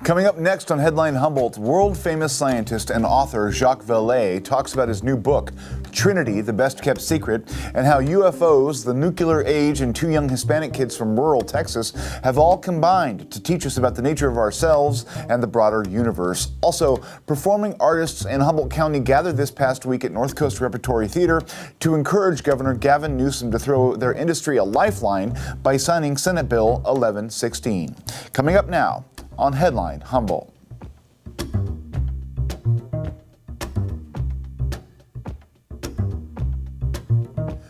Coming up next on Headline Humboldt, world-famous scientist and author Jacques Vallee talks about his new book, Trinity, the Best-Kept Secret, and how UFOs, the nuclear age, and two young Hispanic kids from rural Texas have all combined to teach us about the nature of ourselves and the broader universe. Also, performing artists in Humboldt County gathered this past week at North Coast Repertory Theater to encourage Governor Gavin Newsom to throw their industry a lifeline by signing Senate Bill 1116. Coming up now on Headline Humboldt.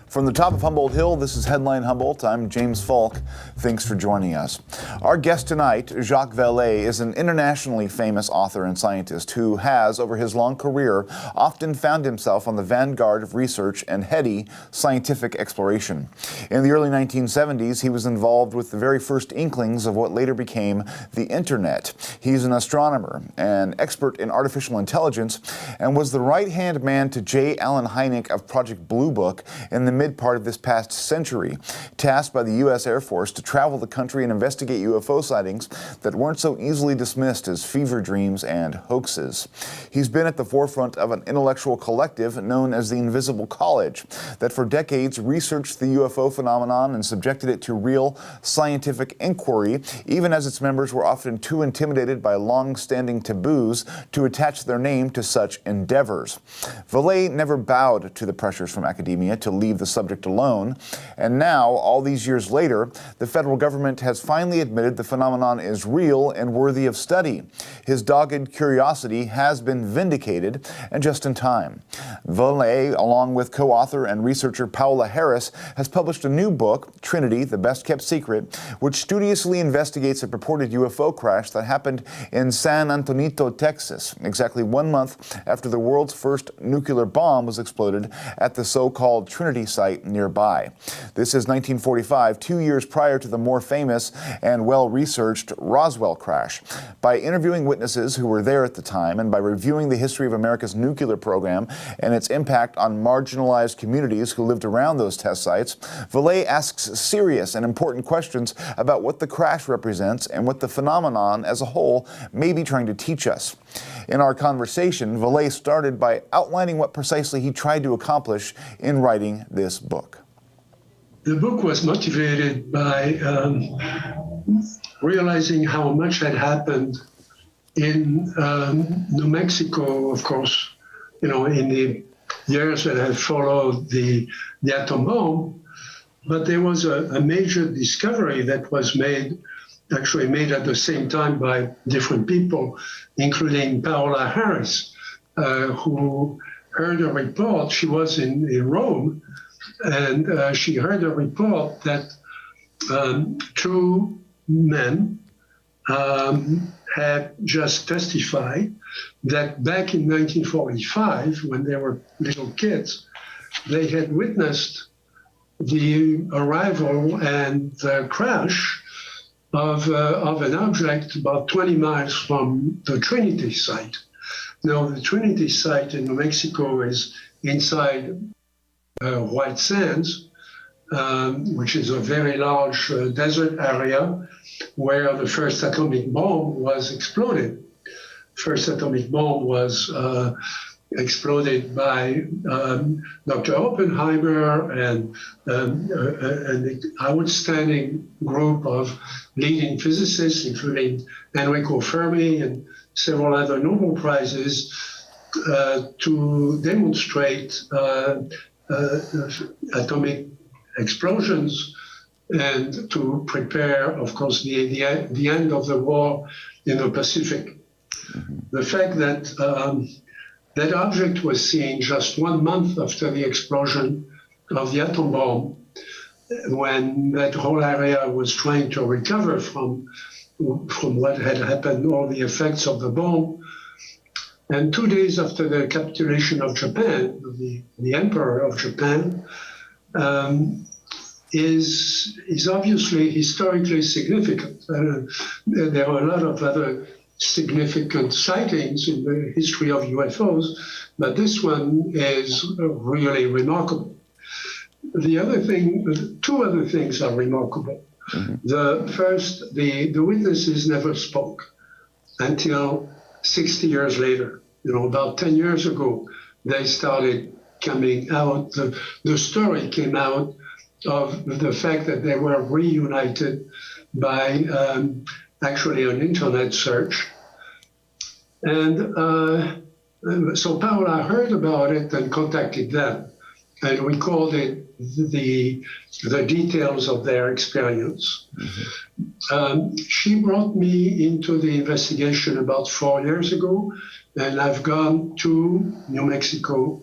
From the top of Humboldt Hill, this is Headline Humboldt. I'm James Falk. Thanks for joining us. Our guest tonight, Jacques Vallee, is an internationally famous author and scientist who has, over his long career, often found himself on the vanguard of research and heady scientific exploration. In the early 1970s, he was involved with the very first inklings of what later became the Internet. He's an astronomer, an expert in artificial intelligence, and was the right-hand man to J. Allen Hynek of Project Blue Book in the mid-part of this past century, tasked by the U.S. Air Force to travel the country and investigate UFO sightings that weren't so easily dismissed as fever dreams and hoaxes. He's been at the forefront of an intellectual collective known as the Invisible College that for decades researched the UFO phenomenon and subjected it to real scientific inquiry, even as its members were often too intimidated by long-standing taboos to attach their name to such endeavors. Vallee never bowed to the pressures from academia to leave the subject alone, and now, all these years later, the federal government has finally admitted the phenomenon is real and worthy of study. His dogged curiosity has been vindicated, and just in time. Vallee, along with co-author and researcher Paola Harris, has published a new book, Trinity, the Best-Kept Secret, which studiously investigates a purported UFO crash that happened in San Antonio, Texas, exactly 1 month after the world's first nuclear bomb was exploded at the so-called Trinity site nearby. This is 1945, 2 years prior to the more famous and well-researched Roswell crash. By interviewing witnesses who were there at the time and by reviewing the history of America's nuclear program and its impact on marginalized communities who lived around those test sites, Vallee asks serious and important questions about what the crash represents and what the phenomenon as a whole may be trying to teach us. In our conversation, Vallee started by outlining what precisely he tried to accomplish in writing this book. The book was motivated by realizing how much had happened in New Mexico, of course, in the years that had followed the atom bomb. But there was a major discovery that was made at the same time by different people, including Paola Harris, who heard a report. She was in Rome, and she heard a report that two men had just testified that back in 1945, when they were little kids, they had witnessed the arrival and the crash of an object about 20 miles from the Trinity site. Now, the Trinity site in New Mexico is inside White Sands, which is a very large desert area where the first atomic bomb was exploded. First atomic bomb was exploded by Dr. Oppenheimer and an outstanding group of leading physicists, including Enrico Fermi and several other Nobel Prizes, to demonstrate atomic explosions and to prepare, of course, the end of the war in the Pacific. The fact that that object was seen just 1 month after the explosion of the atom bomb, when that whole area was trying to recover from what had happened, all the effects of the bomb. And 2 days after the capitulation of Japan, the emperor of Japan, is obviously historically significant. There are a lot of other significant sightings in the history of UFOs, but this one is really remarkable. The other thing, two other things are remarkable. The first, the witnesses never spoke. until 60 years later. About 10 years ago, they started coming out. The story came out of the fact that they were reunited by actually an internet search. And so Paola heard about it and contacted them and recorded the details of their experience. Mm-hmm. She brought me into the investigation about 4 years ago, and I've gone to New Mexico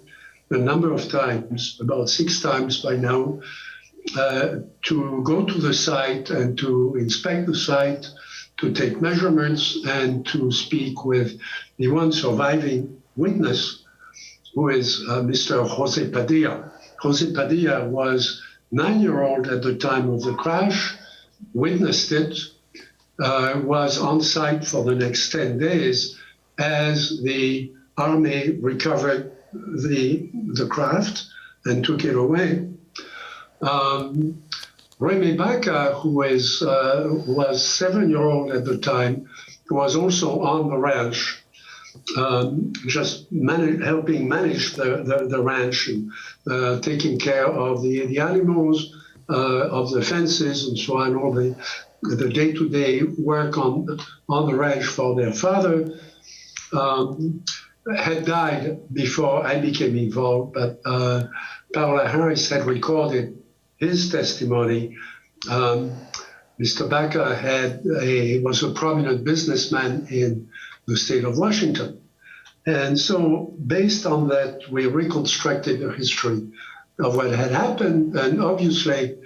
a number of times, about 6 times by now, to go to the site and to inspect the site, to take measurements, and to speak with the one surviving witness, who is Mr. Jose Padilla. Jose Padilla was 9-year-old at the time of the crash, witnessed it, was on site for the next 10 days as the Army recovered the craft and took it away. Remy Baca, who was 7-year-old at the time, was also on the ranch, just helping manage the ranch and taking care of the animals, of the fences and so on, all the day-to-day work on the ranch for their father. Had died before I became involved, but Paola Harris had recorded his testimony. Mr. Baca was a prominent businessman in the state of Washington. And so based on that, we reconstructed the history of what had happened, and obviously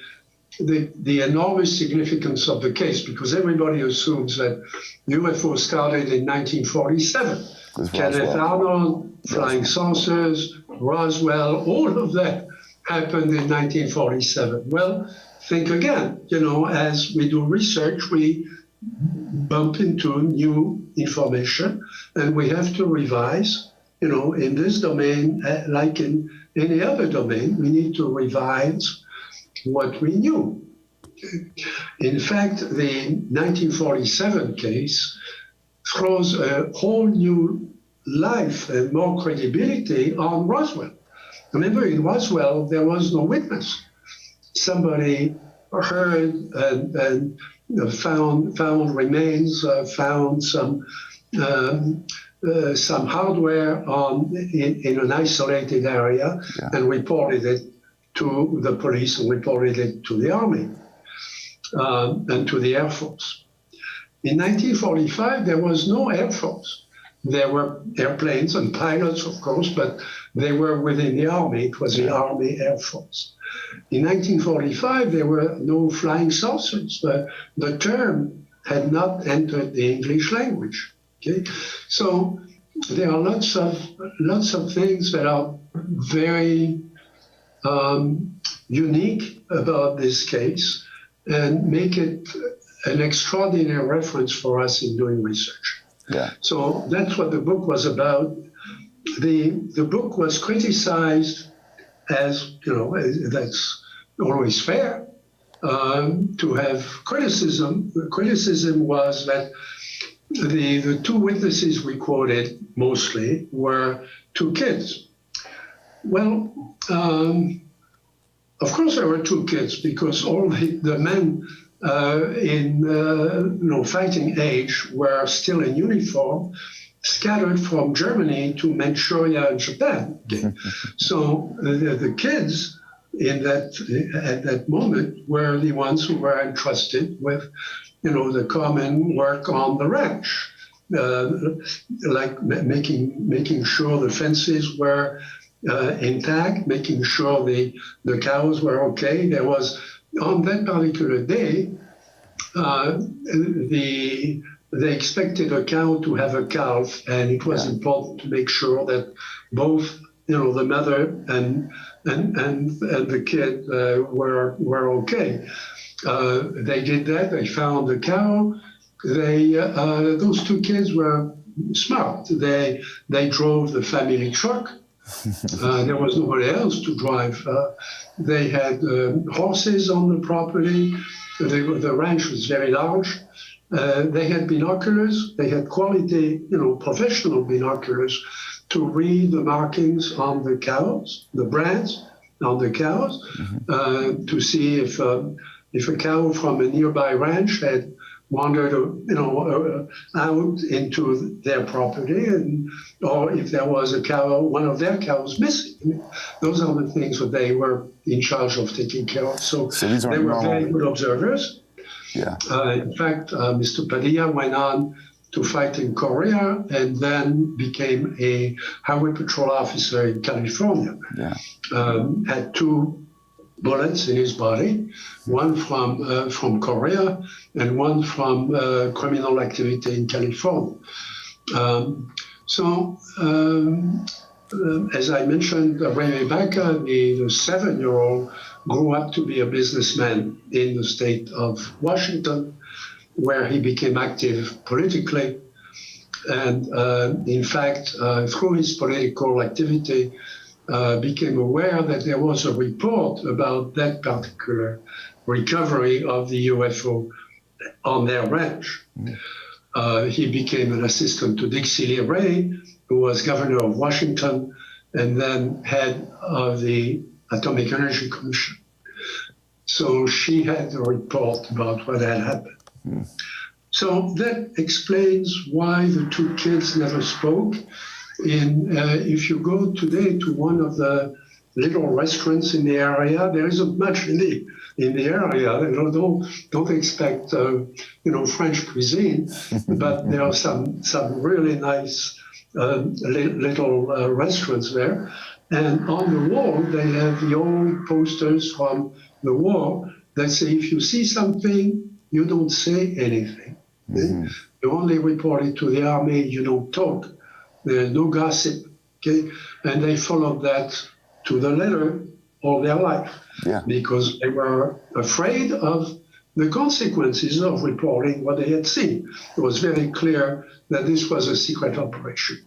the enormous significance of the case, because everybody assumes that UFO started in 1947. Kenneth Arnold, flying saucers, Roswell, all of that happened in 1947. Well, think again, as we do research, we bump into new information and we have to revise. In this domain, like in any other domain, we need to revise what we knew. In fact, the 1947 case throws a whole new life and more credibility on Roswell. Remember, in Roswell, there was no witness. Somebody heard and found remains, found some hardware in an isolated area, and reported it to the police and reported it to the Army and to the Air Force. In 1945, there was no Air Force. There were airplanes and pilots, of course, but they were within the Army. It was the Army Air Force. In 1945, there were no flying saucers. The term had not entered the English language. Okay, so there are lots of things that are very unique about this case and make it an extraordinary reference for us in doing research. Yeah. So that's what the book was about. The book was criticized as, that's always fair, to have criticism. The criticism was that the 2 witnesses we quoted mostly were 2 kids. Well, of course there were 2 kids, because all the men in fighting age were still in uniform, scattered from Germany to Manchuria and Japan. Okay. So the kids at that moment were the ones who were entrusted with, the common work on the ranch, like making sure the fences were intact, making sure the cows were okay. There was, on that particular day, they expected a cow to have a calf, and it was important to make sure that both, the mother and the kid were okay. They did that. They found the cow. Those 2 kids were smart. They drove the family truck. There was nobody else to drive. They had horses on the property. The ranch was very large, They had binoculars. They had quality, professional binoculars to read the markings on the cows, the brands on the cows, to see if a cow from a nearby ranch had wandered, out into their property, or if there was a cow, one of their cows missing. Those are the things that they were in charge of taking care of. So they were very good observers. Yeah. In fact, Mr. Padilla went on to fight in Korea and then became a highway patrol officer in California. Yeah. Had 2 bullets in his body, one from Korea and one from criminal activity in California. As I mentioned, Ray Baca, the 7-year-old, grew up to be a businessman in the state of Washington, where he became active politically. And in fact, through his political activity, became aware that there was a report about that particular recovery of the UFO on their ranch. He became an assistant to Dixie Lee Ray, who was governor of Washington and then head of the Atomic Energy Commission. So she had a report about what had happened. So that explains why the 2 kids never spoke. If you go today to one of the little restaurants in the area, there isn't much in the area. Don't expect French cuisine, but there are some really nice little restaurants there. And on the wall, they have the old posters from the war that say, if you see something, you don't say anything. You only report it to the army, you don't talk. There's no gossip, okay? And they followed that to the letter all their life, because they were afraid of the consequences of reporting what they had seen. It was very clear that this was a secret operation.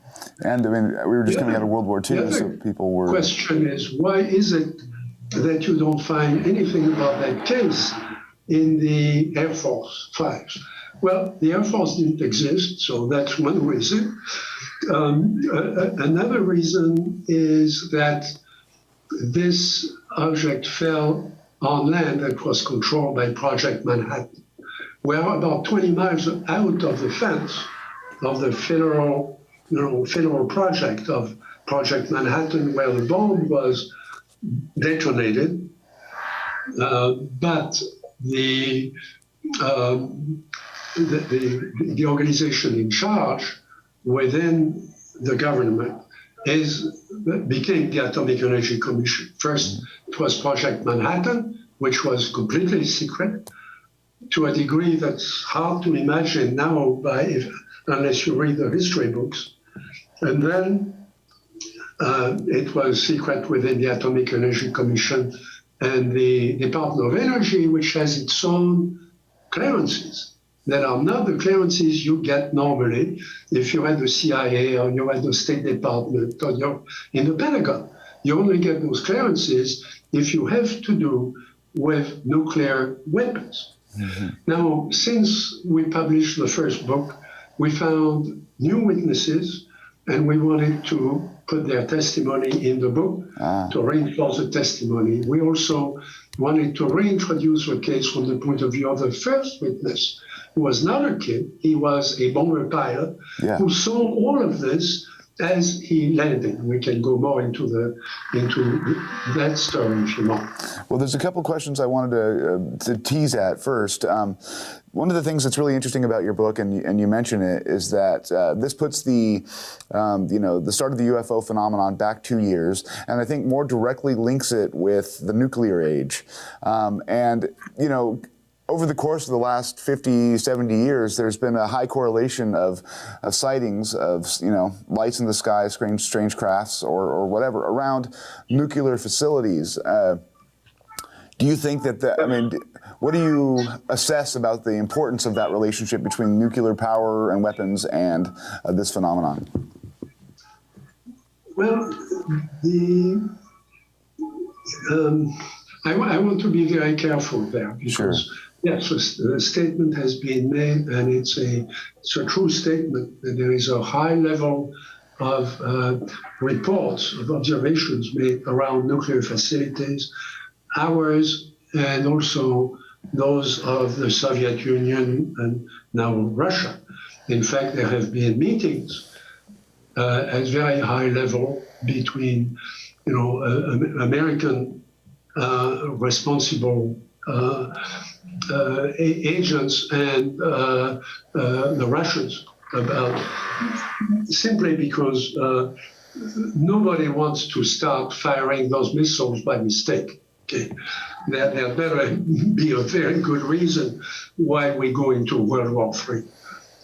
And I mean, we were just coming out of World War II, so people were... The question is, why is it that you don't find anything about that case in the Air Force files? Well, the Air Force didn't exist, so that's one reason. Another reason is that this object fell on land that was controlled by Project Manhattan. We're about 20 miles out of the fence of the federal project of Project Manhattan, where the bomb was detonated, but the organization in charge within the government became the Atomic Energy Commission. First, it was Project Manhattan, which was completely secret, to a degree that's hard to imagine now unless you read the history books. And then it was secret within the Atomic Energy Commission and the Department of Energy, which has its own clearances that are not the clearances you get normally if you're at the CIA or you're at the State Department or you're in the Pentagon. You only get those clearances if you have to do with nuclear weapons. Now, since we published the first book, we found new witnesses, and we wanted to put their testimony in the book to reinforce the testimony. We also wanted to reintroduce the case from the point of view of the first witness, who was not a kid. He was a bomber pilot who saw all of this as he landed. We can go more into that story if you want. Well, there's a couple questions I wanted to tease at first. One of the things that's really interesting about your book, and you mention it, is that this puts the start of the UFO phenomenon back 2 years, and I think more directly links it with the nuclear age. Over the course of the last 50, 70 years, there's been a high correlation of sightings of, lights in the sky, strange crafts or whatever around nuclear facilities. Do you think what do you assess about the importance of that relationship between nuclear power and weapons and this phenomenon? Well, I want to be very careful there because Yes, a statement has been made, and it's a true statement that there is a high level of reports, of observations made around nuclear facilities, ours, and also those of the Soviet Union and now Russia. In fact, there have been meetings at very high level between, American responsible agents and the Russians about simply because nobody wants to start firing those missiles by mistake. Okay, there better be a very good reason why we go into World War III,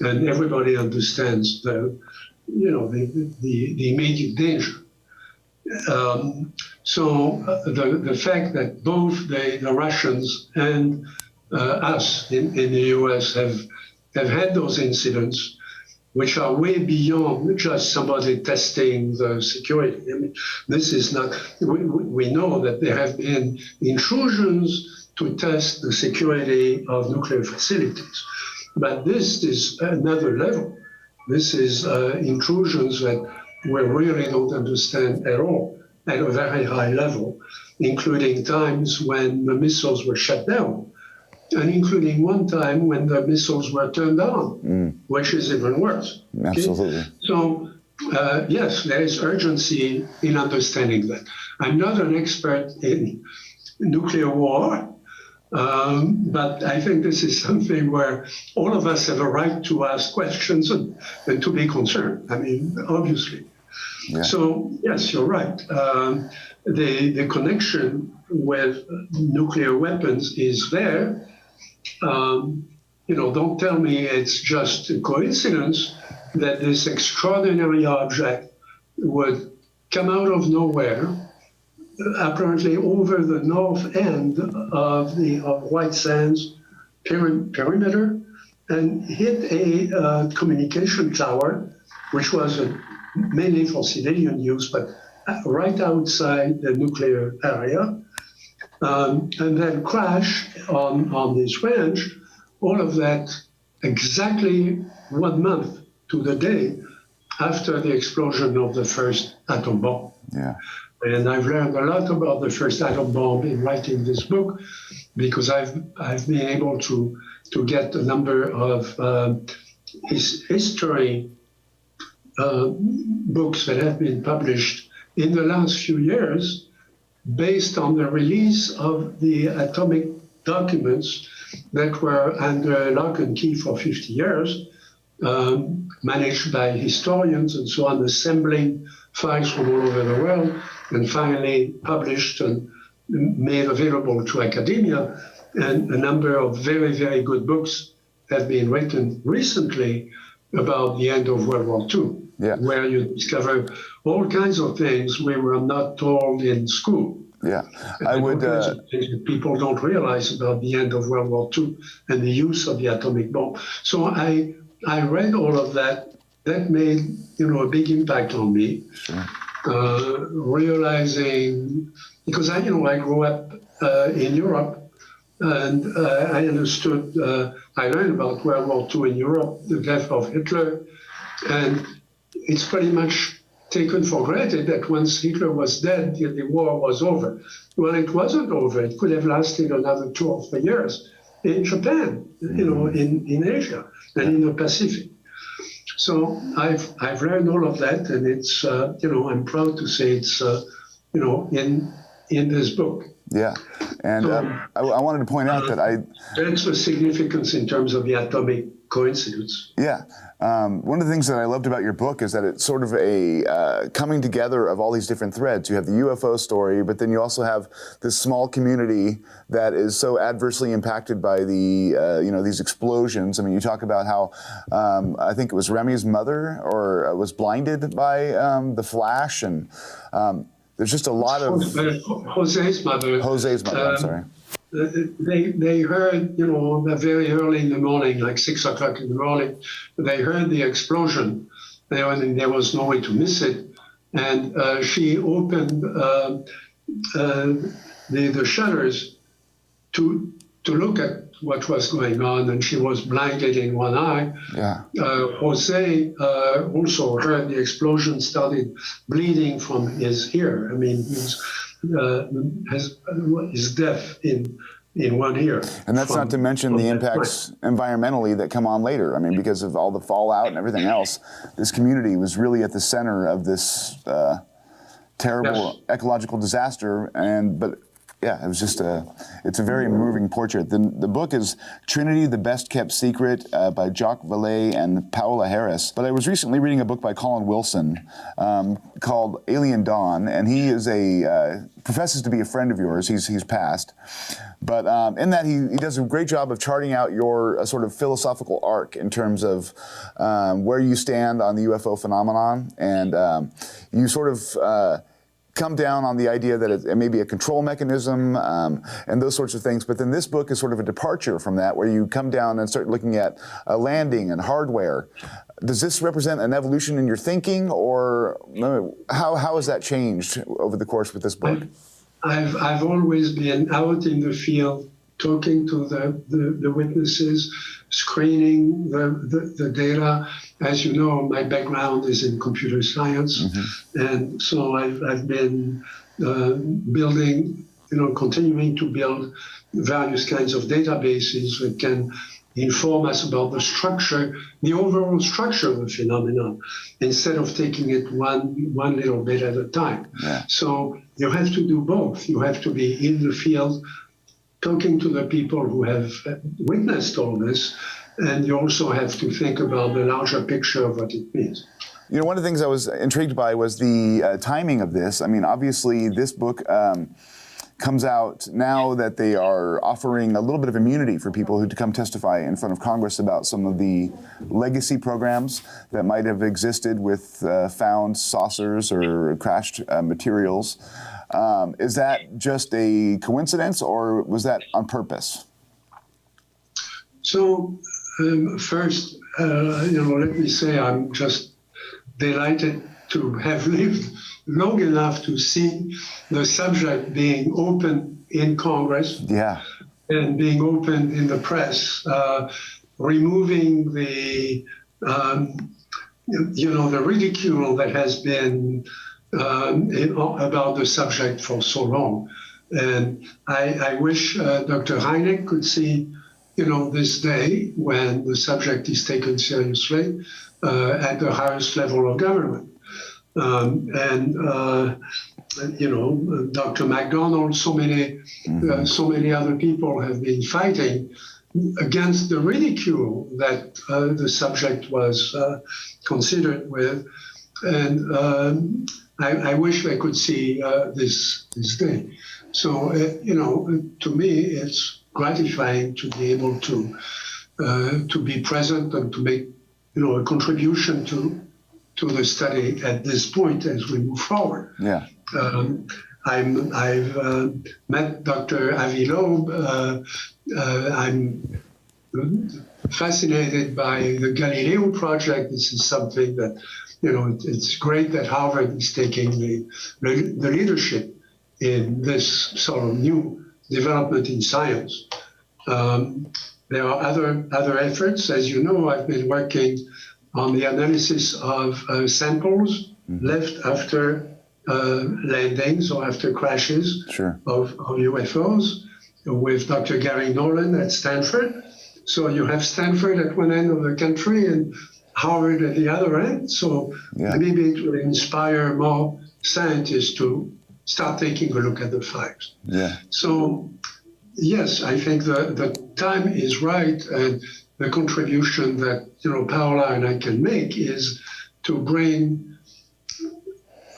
and everybody understands the immediate danger. So the fact that both the Russians and us in the U.S. have had those incidents, which are way beyond just somebody testing the security. I mean, this is not, we know that there have been intrusions to test the security of nuclear facilities, but this is another level. This is intrusions that we really don't understand at all at a very high level, including times when the missiles were shut down, and including one time when the missiles were turned on, which is even worse. Absolutely. Okay? So, yes, there is urgency in understanding that. I'm not an expert in nuclear war, but I think this is something where all of us have a right to ask questions and to be concerned. I mean, obviously. Yeah. So, yes, you're right. The connection with nuclear weapons is there. Don't tell me it's just a coincidence that this extraordinary object would come out of nowhere, apparently over the north end of White Sands perimeter, and hit a communication tower, which was mainly for civilian use, but right outside the nuclear area, and then crash on this range, all of that exactly 1 month to the day after the explosion of the first atom bomb. Yeah. And I've learned a lot about the first atom bomb in writing this book, because I've been able to get a number of history books that have been published in the last few years based on the release of the atomic documents that were under lock and key for 50 years, managed by historians and so on, assembling files from all over the world, and finally published and made available to academia. And a number of very, very good books have been written recently about the end of World War II, where you discover all kinds of things we were not told in school. Yeah, I would. Things that people don't realize about the end of World War II and the use of the atomic bomb. So I read all of that. That made a big impact on me. Sure. Realizing, because I grew up in Europe, and I understood. I learned about World War II in Europe, the death of Hitler, and it's pretty much taken for granted that once Hitler was dead, the war was over. Well, it wasn't over. It could have lasted another 2 or 3 years in Japan, in Asia, and in the Pacific. So I've learned all of that, and it's I'm proud to say it's in this book. Yeah, and I wanted to point out that that's the significance in terms of the atomic coincidence. Yeah. One of the things that I loved about your book is that it's sort of a coming together of all these different threads. You have the UFO story, but then you also have this small community that is so adversely impacted by the these explosions. I mean, you talk about how I think it was Remy's mother was blinded by the flash, and there's just a lot of Jose's mother. I'm sorry. They heard, very early in the morning, like 6 o'clock in the morning, they heard the explosion. There was no way to miss it. And she opened the shutters to look at what was going on, and she was blinded in one eye. Yeah. Jose also heard the explosion, started bleeding from his ear. I mean, he's deaf in one ear. And that's not to mention the impacts environmentally that come on later. I mean, because of all the fallout and everything else, this community was really at the center of this terrible ecological disaster. But yeah, it was just it's a very moving portrait. The book is Trinity, the Best Kept Secret by Jacques Vallee and Paola Harris. But I was recently reading a book by Colin Wilson called Alien Dawn, and he is professes to be a friend of yours. He's passed. But in that, he does a great job of charting out your sort of philosophical arc in terms of where you stand on the UFO phenomenon. And you sort of come down on the idea that it may be a control mechanism and those sorts of things. But then this book is sort of a departure from that, where you come down and start looking at landing and hardware. Does this represent an evolution in your thinking, or how has that changed over the course with this book? I've always been out in the field, talking to the witnesses, screening the data. As you know, my background is in computer science, and so I've been building, continuing to build various kinds of databases that can inform us about the overall structure of the phenomenon, instead of taking it one little bit at a time. Yeah. So you have to do both. You have to be in the field, talking to the people who have witnessed all this, and you also have to think about the larger picture of what it means. One of the things I was intrigued by was the timing of this. I mean, obviously, this book comes out now that they are offering a little bit of immunity for people who come testify in front of Congress about some of the legacy programs that might have existed with found saucers or crashed materials. Is that just a coincidence, or was that on purpose? So first, let me say I'm just delighted to have lived long enough to see the subject being opened in Congress, and being opened in the press, removing the the ridicule that has been about the subject for so long. And I wish Dr. Hynek could see this day when the subject is taken seriously at the highest level of government. Dr. McDonald, so many other people have been fighting against the ridicule that the subject was considered with. And I wish they could see this day. So, to me, it's gratifying to be able to be present and to make, a contribution to the study at this point as we move forward. Yeah. I've met Dr. Avi Loeb. I'm fascinated by the Galileo project. This is something that, it's great that Harvard is taking the leadership in this sort of new development in science. There are other efforts. As you know, I've been working on the analysis of samples left after landings or after crashes of UFOs with Dr. Gary Nolan at Stanford. So you have Stanford at one end of the country and Harvard at the other end. So maybe it will inspire more scientists to start taking a look at the facts. Yeah. So yes, I think the time is right, and the contribution that Paola and I can make is to bring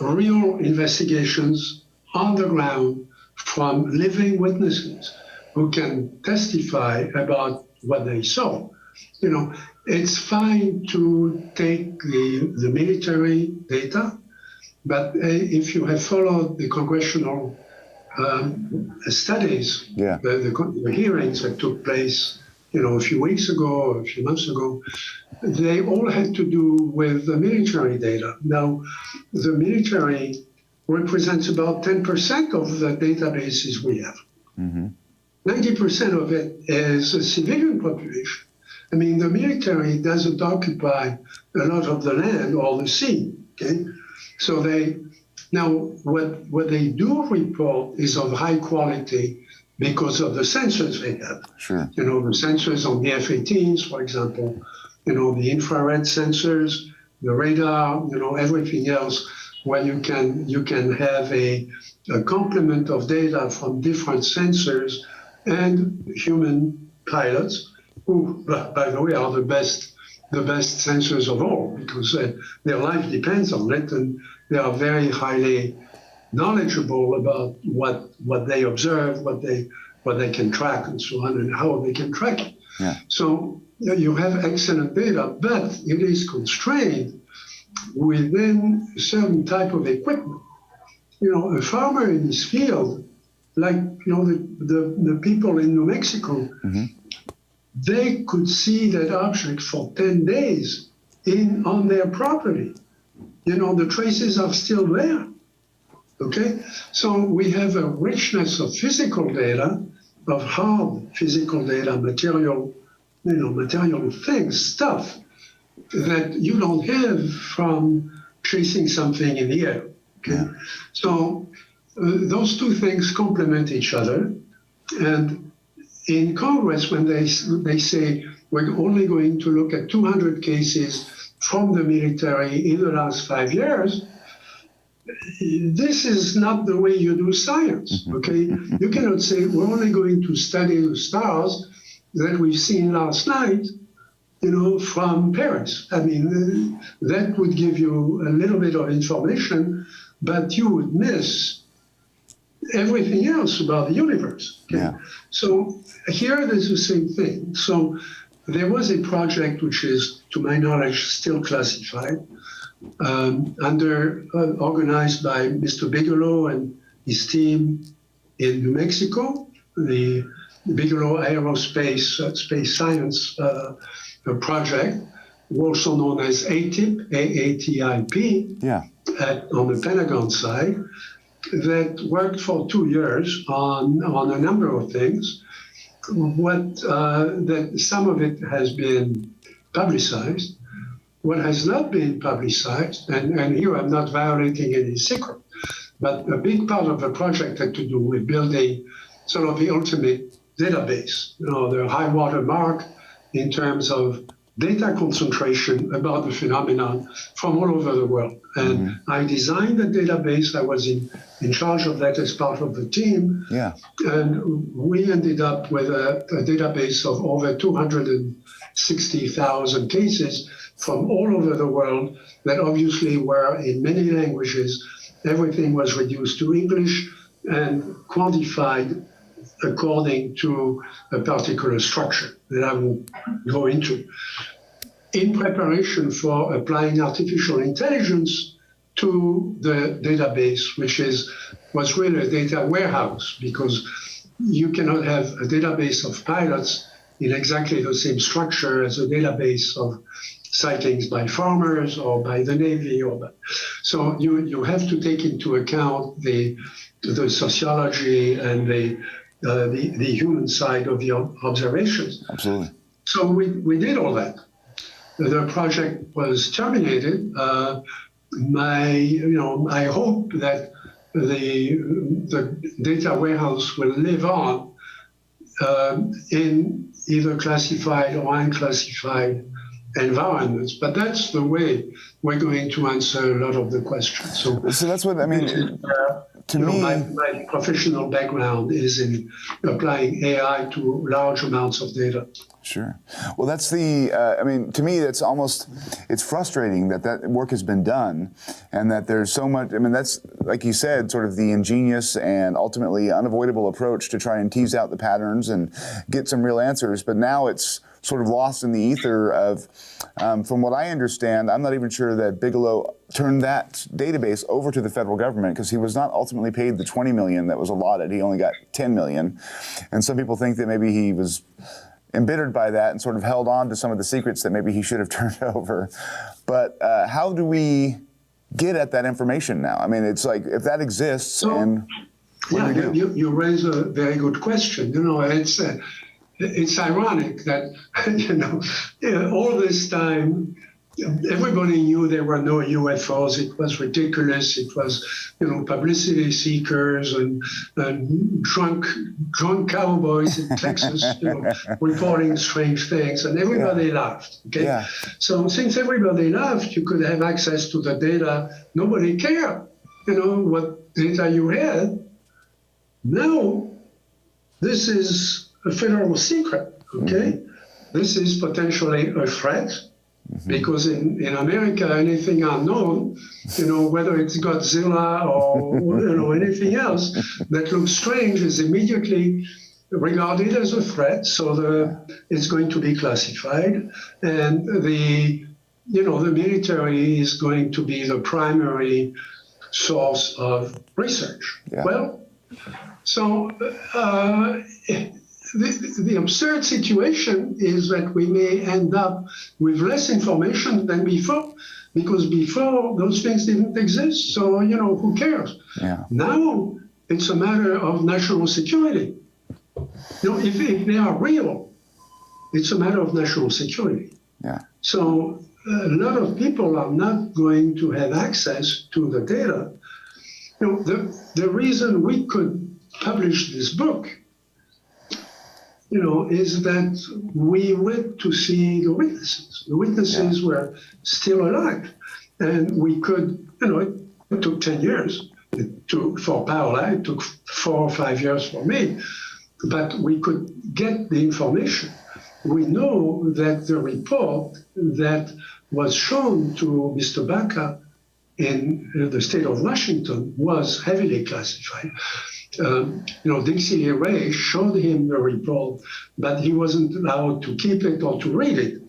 real investigations on the ground from living witnesses who can testify about what they saw. It's fine to take the military data, but if you have followed the congressional studies, the hearings that took place, a few weeks ago or a few months ago, they all had to do with the military data. Now, the military represents about 10% of the databases we have. 90% of it is a civilian population. I mean, the military doesn't occupy a lot of the land or the sea, okay? So now what they do report is of high quality because of the sensors they have. Sure. You know, the sensors on the F-18s, for example, you know, the infrared sensors, the radar, you know, everything else, where you can have a complement of data from different sensors and human pilots, who, by the way, are the best sensors of all, because their life depends on it, and they are very highly knowledgeable about what they observe, what they can track, and so on, and how they can track it. Yeah. So you have excellent data, but it is constrained within a certain type of equipment. You know, a farmer in his field, like, you know, the people in New Mexico, they could see that object for 10 days on their property. You know, the traces are still there. Okay? So we have a richness of physical data, of hard physical data, material things, stuff that you don't have from tracing something in the air. Okay? Yeah. So those two things complement each other. And in Congress, when they say we're only going to look at 200 cases from the military in the last 5 years, this is not the way you do science, okay? You cannot say we're only going to study the stars that we've seen last night, you know, from Paris. I mean, that would give you a little bit of information, but you would miss everything else about the universe. Okay? Yeah. So here it is the same thing. So there was a project which is, to my knowledge, still classified, organized by Mr. Bigelow and his team in New Mexico, the Bigelow Aerospace Space Science Project, also known as ATIP, AATIP, yeah. On the Pentagon side, that worked for 2 years on a number of things. That some of it has been publicized. What has not been publicized, and here I'm not violating any secret, but a big part of the project had to do with building sort of the ultimate database, you know, the high water mark in terms of data concentration about the phenomenon from all over the world. And I designed the database. I was in charge of that as part of the team. Yeah. And we ended up with a database of over 260,000 cases from all over the world that obviously were in many languages. Everything was reduced to English and quantified according to a particular structure that I will go into, in preparation for applying artificial intelligence to the database, which was really a data warehouse, because you cannot have a database of pilots in exactly the same structure as a database of sightings by farmers or by the Navy. So you have to take into account the sociology and the human side of the observations. Absolutely. So we did all that. The project was terminated. I hope that the data warehouse will live on in either classified or unclassified environments, but that's the way we're going to answer a lot of the questions. So that's what I mean. To me, my professional background is in applying AI to large amounts of data. Sure. Well, that's I mean, to me, it's frustrating that work has been done and that there's so much, I mean, that's, like you said, sort of the ingenious and ultimately unavoidable approach to try and tease out the patterns and get some real answers. But now it's sort of lost in the ether of, from what I understand, I'm not even sure that Bigelow turned that database over to the federal government because he was not ultimately paid the $20 million that was allotted. He only got $10 million. And some people think that maybe he was embittered by that and sort of held on to some of the secrets that maybe he should have turned over. But how do we get at that information now? I mean, it's like, if that exists What do we do? You raise a very good question. It's ironic that all this time everybody knew there were no UFOs. It was ridiculous. It was publicity seekers and drunk cowboys in Texas reporting strange things, and everybody laughed. Okay, Yeah. So since everybody laughed, you could have access to the data. Nobody cared. What data you had. Now, this is a federal secret, okay? This is potentially a threat, because in America, anything unknown, whether it's Godzilla or anything else that looks strange is immediately regarded as a threat, so it's going to be classified, and the military is going to be the primary source of research. Yeah. Well, so the absurd situation is that we may end up with less information than before, because before those things didn't exist. So, who cares? Yeah. Now it's a matter of national security. If they are real, it's a matter of national security. Yeah. So a lot of people are not going to have access to the data. The reason we could publish this book, is that we went to see the witnesses. The witnesses were still alive, and we could, it took 10 years for Paola, it took 4 or 5 years for me, but we could get the information. We know that the report that was shown to Mr. Baca in the state of Washington was heavily classified. Dixie Lee Ray showed him the report, but he wasn't allowed to keep it or to read it.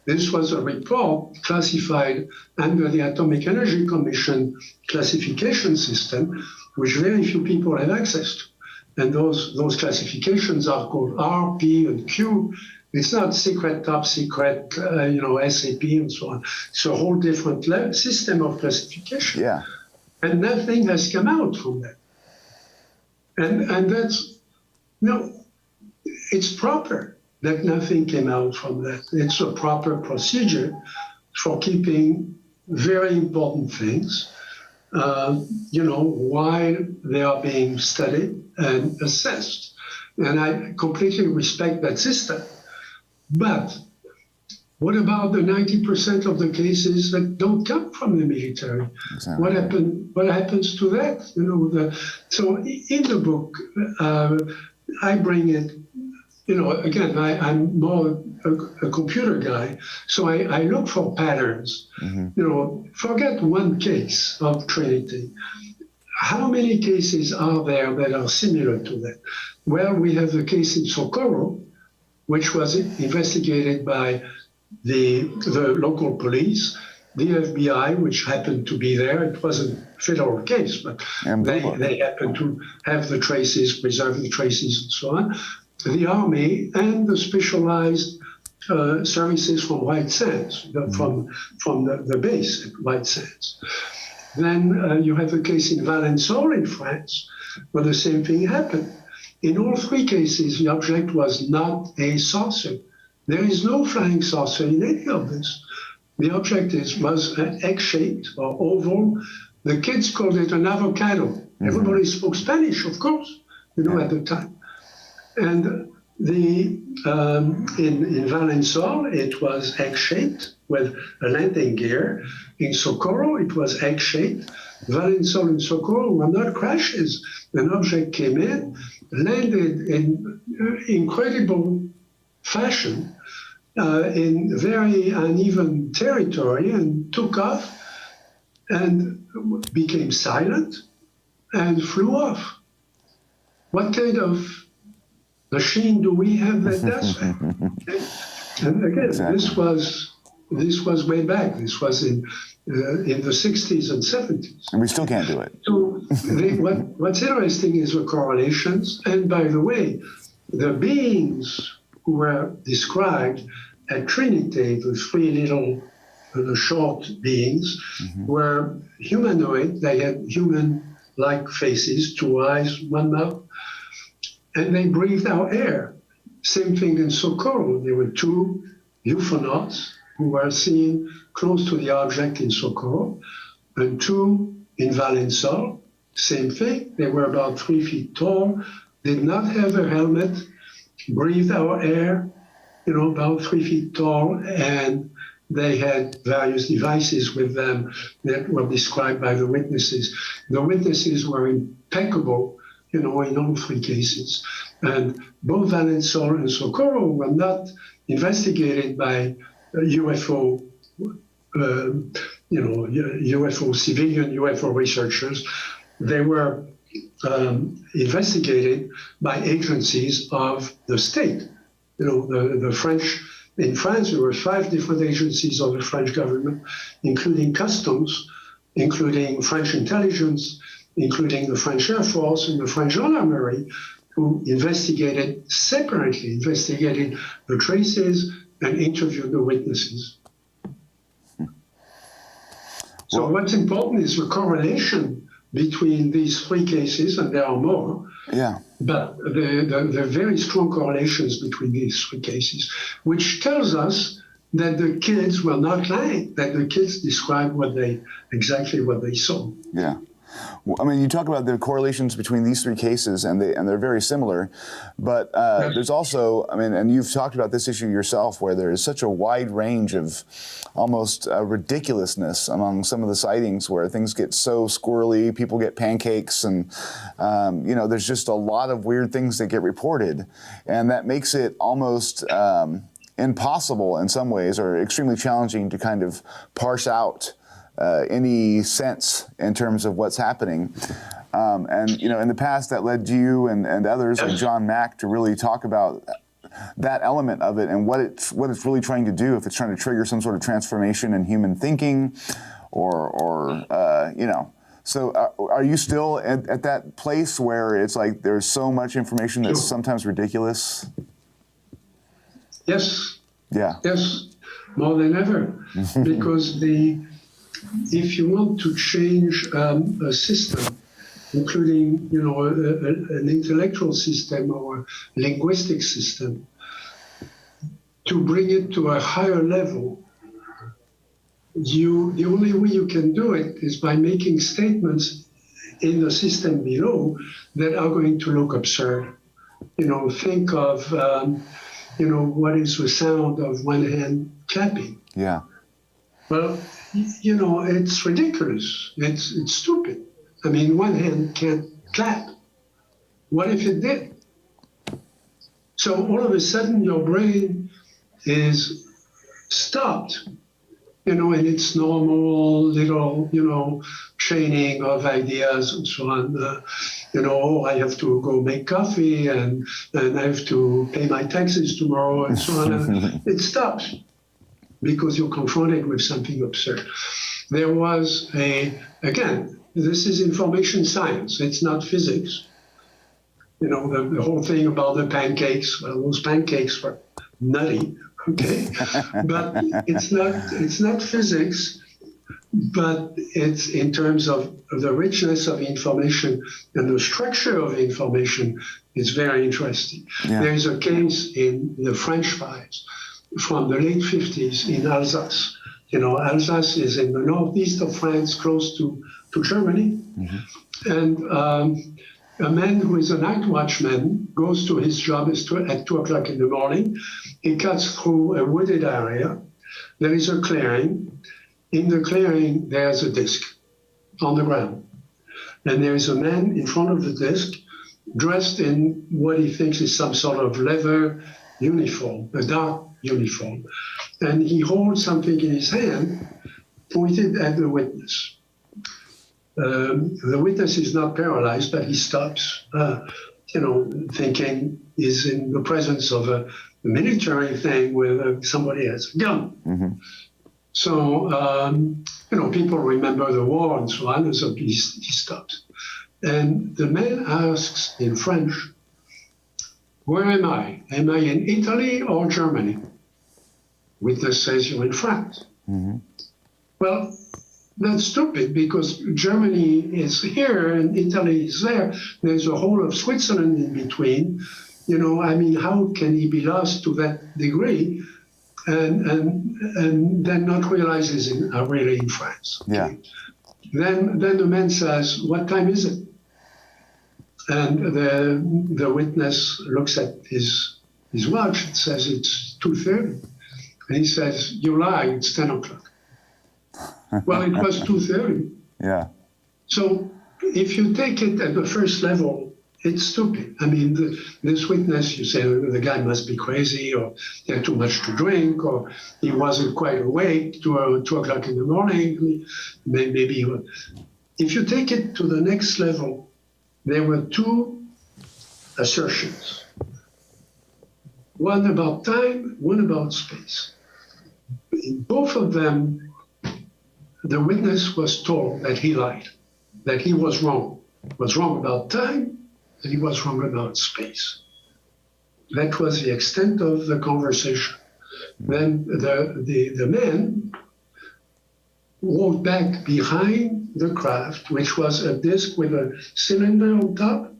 This was a report classified under the Atomic Energy Commission classification system, which very few people have access to. And those classifications are called R, P, and Q. It's not secret, top secret, SAP, and so on. It's a whole different system of classification. Yeah. And nothing has come out from that. And that's, it's proper that nothing came out from that. It's a proper procedure for keeping very important things, while they are being studied and assessed. And I completely respect that system. But what about the 90% of the cases that don't come from the military? Exactly. What happens to that? So in the book, I bring it. Again, I'm more a computer guy, so I look for patterns. Forget one case of Trinity. How many cases are there that are similar to that? Well, we have the case in Socorro, which was investigated by the local police, the FBI, which happened to be there. It wasn't a federal case, but they happened to have the traces, preserve the traces, and so on. The Army and the specialized services from White Sands, from the base at White Sands. Then you have a case in Valençol in France, where the same thing happened. In all three cases, the object was not a saucer. There is no flying saucer in any of this. The object was egg-shaped or oval. The kids called it an avocado. Everybody spoke Spanish, of course, at the time. And in Valençol, it was egg-shaped with a landing gear. In Socorro, it was egg-shaped. Valençol and Socorro were not crashes. An object came in, landed in incredible fashion in very uneven territory, and took off and became silent and flew off. What kind of machine do we have that does that? Okay? And again, exactly. This was way back. This was in the 60s and 70s. And we still can't do it. So what's interesting is the correlations. And by the way, the beings who were described at Trinity, the three little short beings, were humanoid. They had human like faces, 2 eyes, 1 mouth, and they breathed out air. Same thing in Socorro. There were 2 UFOnauts who were seen close to the object in Socorro, and 2 in Valensole. Same thing. They were about 3 feet tall, did not have a helmet, breathed out air, about 3 feet tall, and they had various devices with them that were described by the witnesses. The witnesses were impeccable, in all 3 cases. And both Valensole and Socorro were not investigated by UFO, UFO civilian UFO researchers. They were investigated by agencies of the state. The French, in France, there were 5 different agencies of the French government, including customs, including French intelligence, including the French Air Force and the French Gendarmerie, who separately investigated the traces and interviewed the witnesses. So what's important is the correlation between these 3 cases, and there are more. Yeah. But the very strong correlations between these 3 cases, which tells us that the kids were not lying, that the kids described exactly what they saw. Yeah. Well, I mean, you talk about the correlations between these 3 cases, and they're very similar. But Yes. there's also, I mean, and you've talked about this issue yourself, where there is such a wide range of almost ridiculousness among some of the sightings, where things get so squirrely, people get pancakes, and there's just a lot of weird things that get reported, and that makes it almost impossible in some ways, or extremely challenging to kind of parse out any sense in terms of what's happening. And in the past, that led you and others like John Mack to really talk about that element of it and what it's really trying to do, if it's trying to trigger some sort of transformation in human thinking, or. So are you still at that place where it's like there's so much information that's sometimes ridiculous? Yes. Yeah. Yes, more than ever, because if you want to change a system, including an intellectual system or a linguistic system, to bring it to a higher level, the only way you can do it is by making statements in the system below that are going to look absurd. Think of what is the sound of one hand clapping? Yeah. Well, it's ridiculous. It's stupid. I mean, one hand can't clap. What if it did? So all of a sudden your brain is stopped, in its normal little, training of ideas and so on. I have to go make coffee and I have to pay my taxes tomorrow and so on. It stops because you're confronted with something absurd. There was again, this is information science. It's not physics. The whole thing about the pancakes, well, those pancakes were nutty, okay? But it's not physics, but it's in terms of the richness of information and the structure of information, it's very interesting. Yeah. There is a case in the French files from the late 50s in Alsace. Alsace is in the northeast of France, close to Germany. Mm-hmm. And a man who is a night watchman goes to his job at 2 o'clock in the morning. He cuts through a wooded area. There is a clearing. In the clearing, there's a disc on the ground. And there is a man in front of the disc dressed in what he thinks is some sort of leather uniform, a dark uniform. And he holds something in his hand pointed at the witness. The witness is not paralyzed, but he stops, thinking he's in the presence of a military thing where somebody has a gun. Mm-hmm. So, people remember the war and so on, and so he stops. And the man asks in French, "Where am I? Am I in Italy or Germany?" Witness says, "You're in France." Mm-hmm. Well, that's stupid because Germany is here and Italy is there. There's a whole of Switzerland in between. I mean, how can he be lost to that degree and then not realize he's really in France? Okay? Yeah. Then the man says, "What time is it?" And the witness looks at his watch. It says it's 2:30. And he says, "You lie, it's 10 o'clock. Well, it was 2:30. Yeah. So if you take it at the first level, it's stupid. I mean, this witness, you say the guy must be crazy, or he had too much to drink, or he wasn't quite awake 2 o'clock in the morning. Maybe he was. If you take it to the next level, there were two assertions. One about time, one about space. In both of them, the witness was told that he lied, that he was wrong. Was wrong about time, and he was wrong about space. That was the extent of the conversation. Then the man walked back behind the craft, which was a disc with a cylinder on top.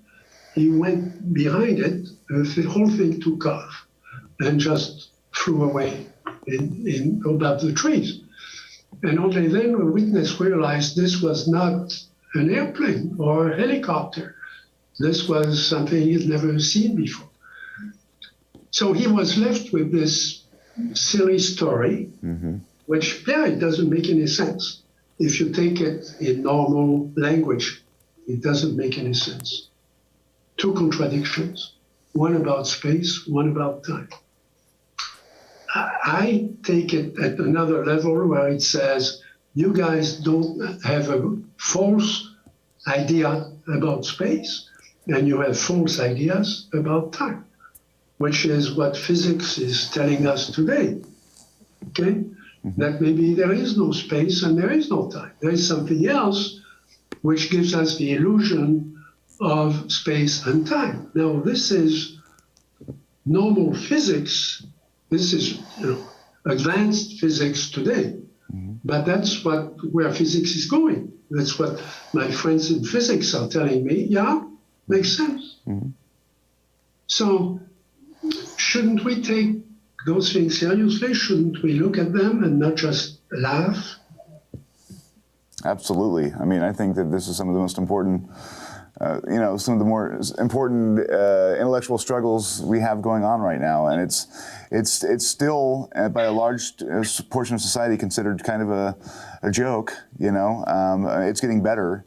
He went behind it, and the whole thing took off and just flew away in above the trees. And only then the witness realized this was not an airplane or a helicopter. This was something he'd never seen before. So he was left with this silly story, which, it doesn't make any sense. If you take it in normal language, it doesn't make any sense. Two contradictions, one about space, one about time. I take it at another level where it says, you guys don't have a false idea about space, and you have false ideas about time, which is what physics is telling us today, okay? That maybe there is no space and there is no time. There is something else which gives us the illusion of space and time. Now, this is normal physics. This is advanced physics today, but that's where physics is going. That's what my friends in physics are telling me. Yeah, makes sense. So shouldn't we take those things seriously? Shouldn't we look at them and not just laugh? Absolutely. I mean, I think that this is some of the most important some of the more important intellectual struggles we have going on right now, and it's still by a large portion of society considered kind of a joke. It's getting better,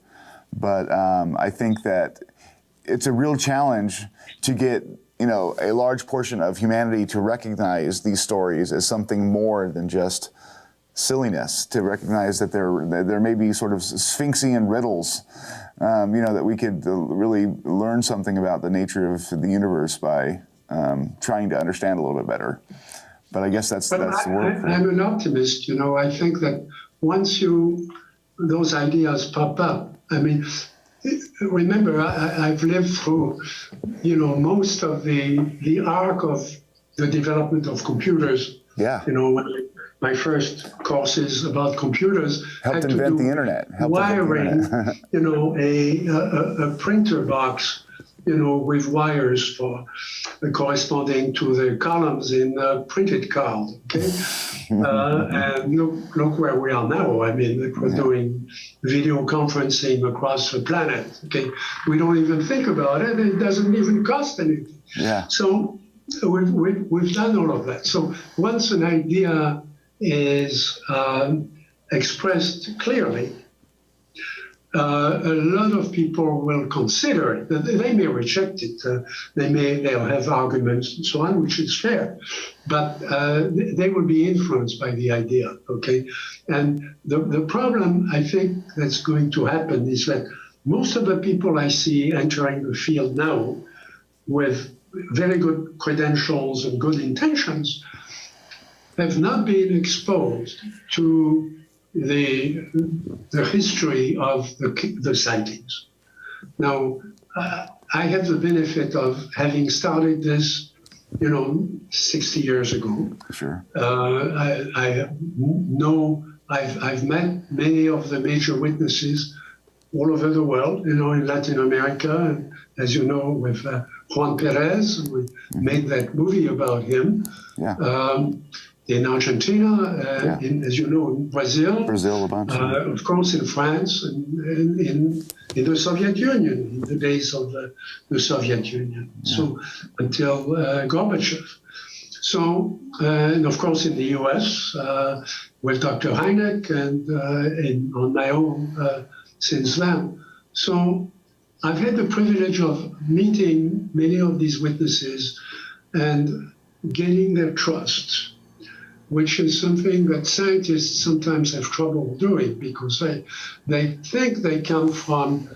but I think that it's a real challenge to get a large portion of humanity to recognize these stories as something more than just silliness, to recognize that there may be sort of Sphinxian riddles, that we could really learn something about the nature of the universe by trying to understand a little bit better. But I guess that's the word. I'm an optimist. I think that once those ideas pop up, I mean, remember, I've lived through, most of the arc of the development of computers. Yeah. My first courses about computers helped invent the internet. Wiring, a printer box, with wires for corresponding to the columns in a printed card. Okay, and look where we are now. I mean, we're doing video conferencing across the planet. Okay, we don't even think about it. It doesn't even cost anything. Yeah. So we've done all of that. So once an idea is expressed clearly, a lot of people will consider it. They may reject it. They'll have arguments and so on, which is fair. But they will be influenced by the idea, okay? And the problem, I think, that's going to happen is that most of the people I see entering the field now with very good credentials and good intentions have not been exposed to the history of the sightings. Now, I have the benefit of having started this, 60 years ago. Sure. I have no I've met many of the major witnesses all over the world, in Latin America, and as you know, with Juan Perez, we made that movie about him. Yeah. In Argentina, as you know, in Brazil, a bunch. Of course, in France, and in the Soviet Union, in the days of the Soviet Union. Yeah. So until Gorbachev. So, and of course, in the U.S. With Dr. Hynek, and on my own since then. So I've had the privilege of meeting many of these witnesses and gaining their trust, which is something that scientists sometimes have trouble doing because they think they come from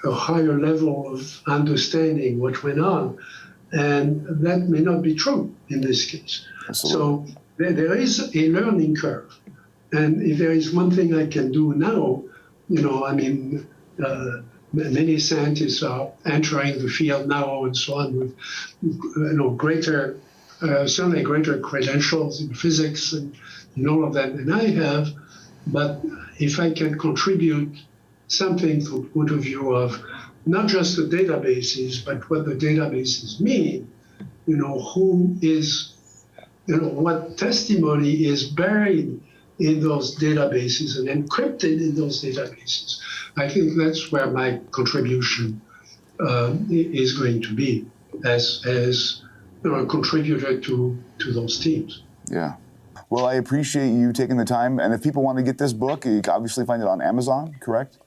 a higher level of understanding what went on, and that may not be true in this case. Absolutely. So there is a learning curve, and if there is one thing I can do now, many scientists are entering the field now and so on with greater certainly greater credentials in physics and all of that than I have. But if I can contribute something from the point of view of not just the databases, but what the databases mean, who is, what testimony is buried in those databases and encrypted in those databases, I think that's where my contribution is going to be as a contributor to those teams. Yeah. Well, I appreciate you taking the time. And if people want to get this book, you can obviously find it on Amazon, correct?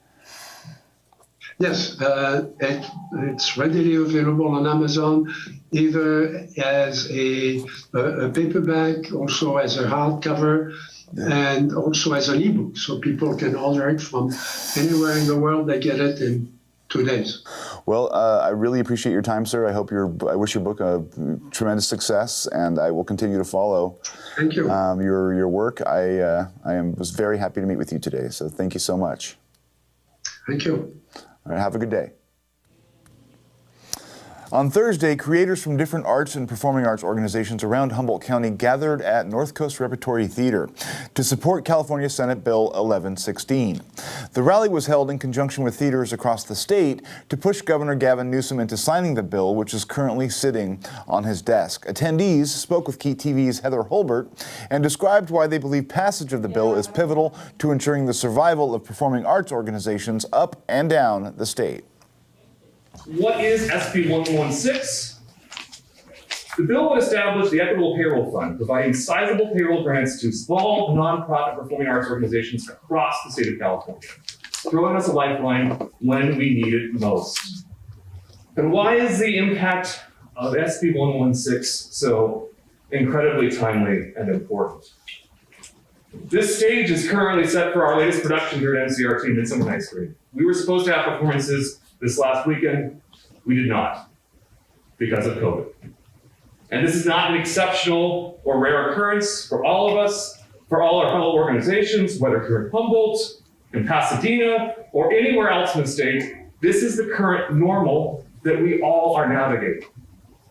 Yes, it's readily available on Amazon, either as a paperback, also as a hardcover, and also as an ebook. So people can order it from anywhere in the world. They get it in 2 days. Well, I really appreciate your time, sir. I wish your book a tremendous success, and I will continue to follow. Thank you. Your work. I was very happy to meet with you today. So thank you so much. Thank you. All right, have a good day. On Thursday, creators from different arts and performing arts organizations around Humboldt County gathered at North Coast Repertory Theater to support California Senate Bill 1116. The rally was held in conjunction with theaters across the state to push Governor Gavin Newsom into signing the bill, which is currently sitting on his desk. Attendees spoke with KEET TV's Heather Hulbert and described why they believe passage of the bill is pivotal to ensuring the survival of performing arts organizations up and down the state. What is SB 1116? The bill would establish the Equitable Payroll Fund, providing sizable payroll grants to small, nonprofit performing arts organizations across the state of California, throwing us a lifeline when we need it most. And why is the impact of SB 1116 so incredibly timely and important? This stage is currently set for our latest production here at NCRT, Midsummer Night's Dream. We were supposed to have performances this last weekend. We did not, because of COVID. And this is not an exceptional or rare occurrence for all of us, for all our fellow organizations, whether here in Humboldt, in Pasadena, or anywhere else in the state. This is the current normal that we all are navigating.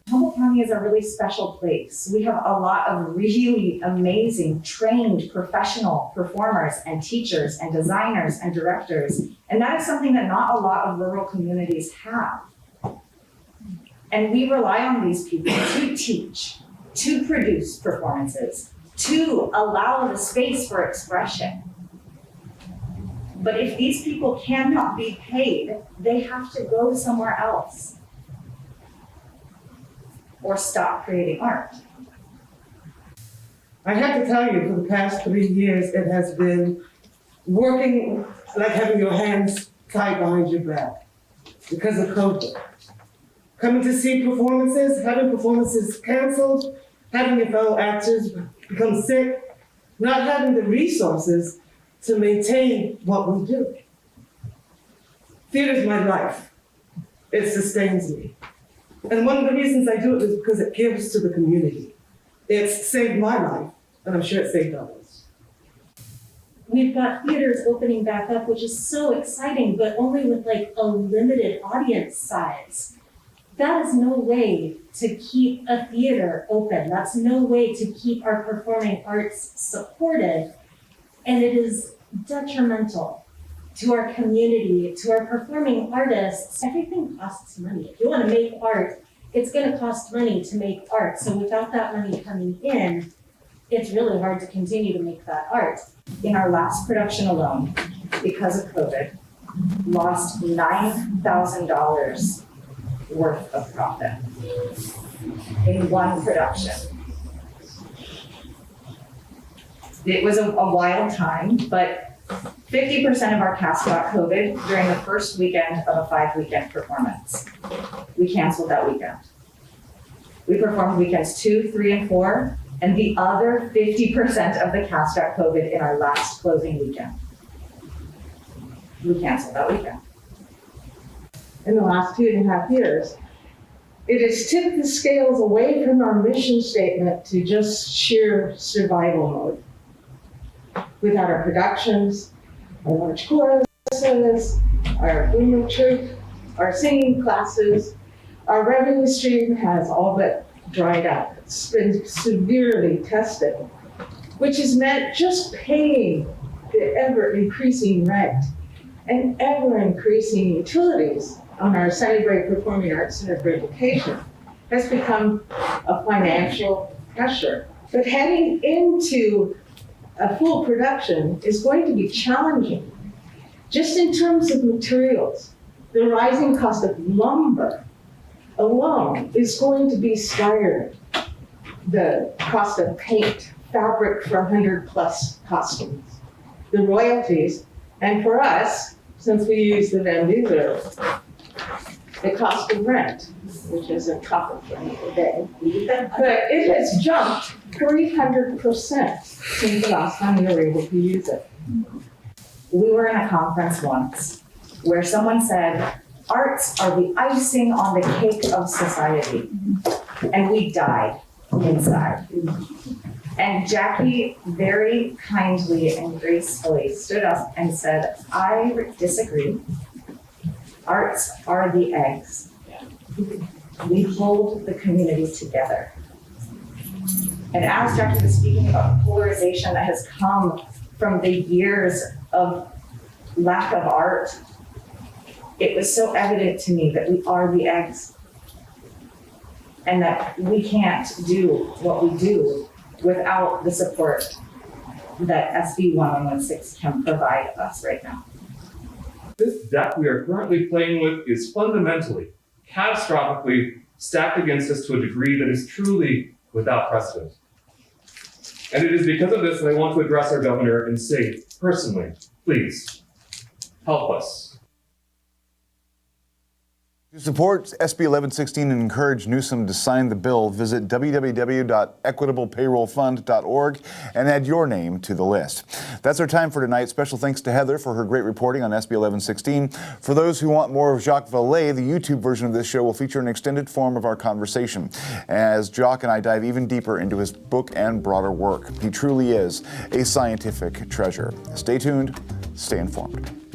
Humboldt County is a really special place. We have a lot of really amazing, trained, professional performers and teachers and designers and directors. And that is something that not a lot of rural communities have. And we rely on these people to teach, to produce performances, to allow the space for expression. But if these people cannot be paid, they have to go somewhere else or stop creating art. I have to tell you, for the past 3 years, it has been working like having your hands tied behind your back because of COVID. Coming to see performances, having performances canceled, having your fellow actors become sick, not having the resources to maintain what we do. Theater is my life. It sustains me. And one of the reasons I do it is because it gives to the community. It's saved my life, and I'm sure it saved others. We've got theaters opening back up, which is so exciting, but only with like a limited audience size. That is no way to keep a theater open. That's no way to keep our performing arts supported And it is detrimental to our community, to our performing artists. Everything costs money. If you want to make art, it's going to cost money to make art. So without that money coming in, it's really hard to continue to make that art. In our last production alone, because of COVID, lost $9,000 worth of profit in one production. It was a wild time, but 50% of our cast got COVID during the first weekend of a 5-weekend performance. We canceled that weekend. We performed weekends 2, 3, and 4, and the other 50% of the cast got COVID in our last closing weekend. We canceled that weekend. In the last 2.5 years, it has tipped the scales away from our mission statement to just sheer survival mode. Without our productions, our large choruses, our booming troupe, our singing classes, our revenue stream has all but dried up. It's been severely tested, which has meant just paying the ever-increasing rent and ever-increasing utilities on our Sunnybrook Performing Arts Center for Education has become a financial pressure. But heading into a full production is going to be challenging. Just in terms of materials, the rising cost of lumber alone is going to be staggering. The cost of paint, fabric for 100+ costumes, the royalties, and for us, since we use the Van Diesel, the cost of rent, which is a topic for another day. But it has jumped 300% since the last time we were able to use it. We were in a conference once where someone said, arts are the icing on the cake of society. And we died inside. And Jackie very kindly and gracefully stood up and said, I disagree. Arts are the eggs. We hold the community together. And as Jackie was speaking about the polarization that has come from the years of lack of art, it was so evident to me that we are the eggs and that we can't do what we do without the support that SB 1116 can provide us right now. This deck we are currently playing with is fundamentally, catastrophically stacked against us to a degree that is truly without precedent. And it is because of this that I want to address our governor and say, personally, please, help us. To support SB 1116 and encourage Newsom to sign the bill, visit www.equitablepayrollfund.org and add your name to the list. That's our time for tonight. Special thanks to Heather for her great reporting on SB 1116. For those who want more of Jacques Vallee, the YouTube version of this show will feature an extended form of our conversation as Jacques and I dive even deeper into his book and broader work. He truly is a scientific treasure. Stay tuned, stay informed.